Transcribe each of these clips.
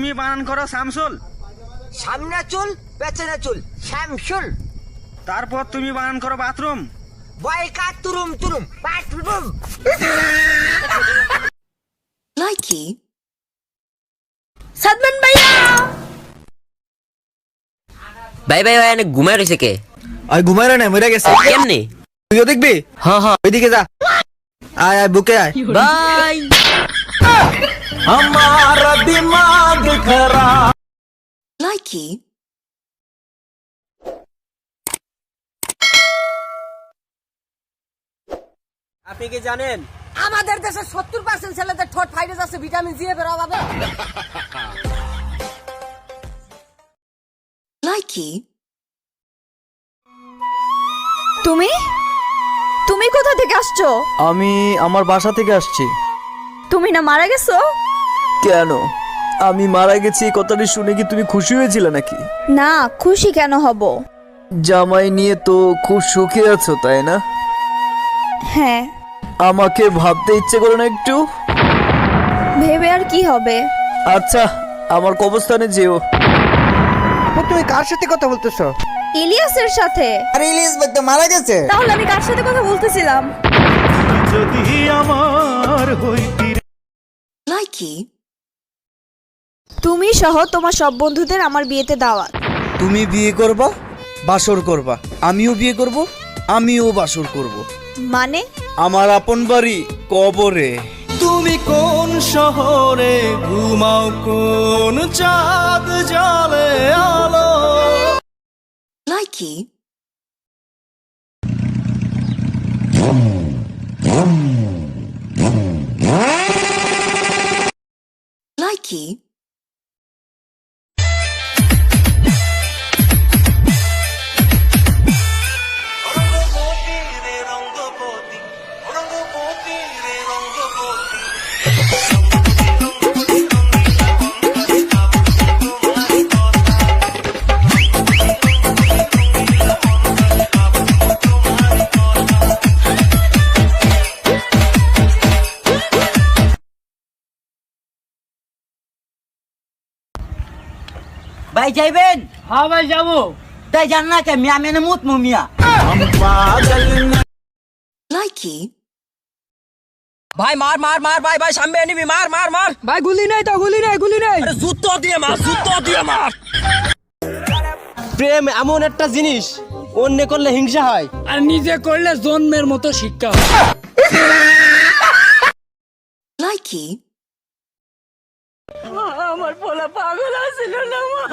তুমি বানান করো শামসুল। সামনে চুল পেছনে চুল শামসুল। তারপর তুমি বানান করো বাথরুম। বয়কা তুরুম তুরুম বাথরুম। লাইকি সাদমান ভাইয়া ভাই ভাই ভাই অনেক ঘুমায় রয়েছে কে? আর ঘুমায় না মরে গেছে। কেমনে? তুইও দেখবি? হ্যাঁ হ্যাঁ ওইদিকে যা। আয় আয় বুকে আয়। ভাই हमारा दिमाग खराब। লাইকি আপনি কি জানেন আমাদের দেশে 70% ছেলেদের ঠোঁট ফাইটে যাচ্ছে ভিটামিন সি এর অভাবে। লাইকি তুমি তুমি কোথা থেকে আসছো? আমি আমার বাসা থেকে আসছি। তুমি না মারা গেছো? কেন আমি মারা গেছি এই কথাটি শুনে কি তুমি খুশি হয়েছিলে নাকি? না, খুশি কেন হব? জামাই নিয়ে তো খুব সুখে আছো তাই না? হ্যাঁ। আমাকে ভাবতে ইচ্ছে করে না একটু? ভেবে আর কি হবে? আচ্ছা আমার কবরস্থানে যেও। তুমি কার সাথে কথা বলতেছো? ইলিয়াসের সাথে। আরে ইলিয়াস ভাই তো মারা গেছে। তাহলে আমি কার সাথে কথা বলতেছিলাম? যদি আমার হইতি। লাইকি তুমি সহ তোমার সব বন্ধুদের আমার বিয়েতে দাওয়াত। তুমি বিয়ে করবা, বাসর করবা, আমিও বিয়ে করব, আমিও বাসর করব। মানে? আমার আপন বাড়ি কবরে। তুমি কোন শহরে ঘুমাও, কোন চাঁদ জলে আলো। লাইকি লাইকি ভাই যাইবেন? হ্যাঁ ভাই যাবো। তাই জান না কে মিয়া মেনে মুত মুমিয়া। লাইকি ভাই মার মার মার ভাই ভাই সামনে নিবি মার মার মার। ভাই গুলি নাই তো, গুলি নাই, গুলি নাই। আরে জুতো দিয়ে মার জুতো দিয়ে মার। প্রেম এমন একটা জিনিস অন্য করলে হিংসা হয় আর নিজে করলে জন্মের মতো শিক্ষা। লাইকি আমার পোলা পাগল আছিল না মা।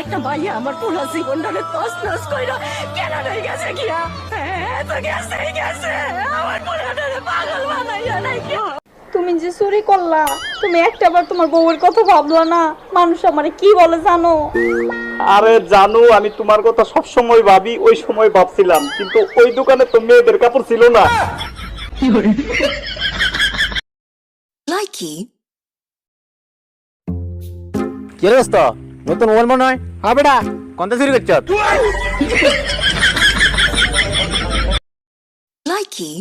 একটা ভাইয়া আমার পোলা জীবনটারে তছনছ কইরা কেনাডায় গেছে গিয়া। তো গেছে আমার পোলাটারে পাগল বানাইয়া নাই কি। তুমি যে চুরি করলা, তুমি একটাবার তোমার বউয়ের কথা ভাবলা না? মানুষ আমারে কি বলে জানো? আরে জানো আমি তোমার কথা সব সময় ভাবি, ওই সময় ভাবছিলাম কিন্তু ওই দোকানে তো মেয়েদের কাপড় ছিল না। লাইকি কি রে দোস্ত নতুন মোবাইল মনে হয়? হ্যাঁ বেটা কোনটা চুরি করছ? লাইকি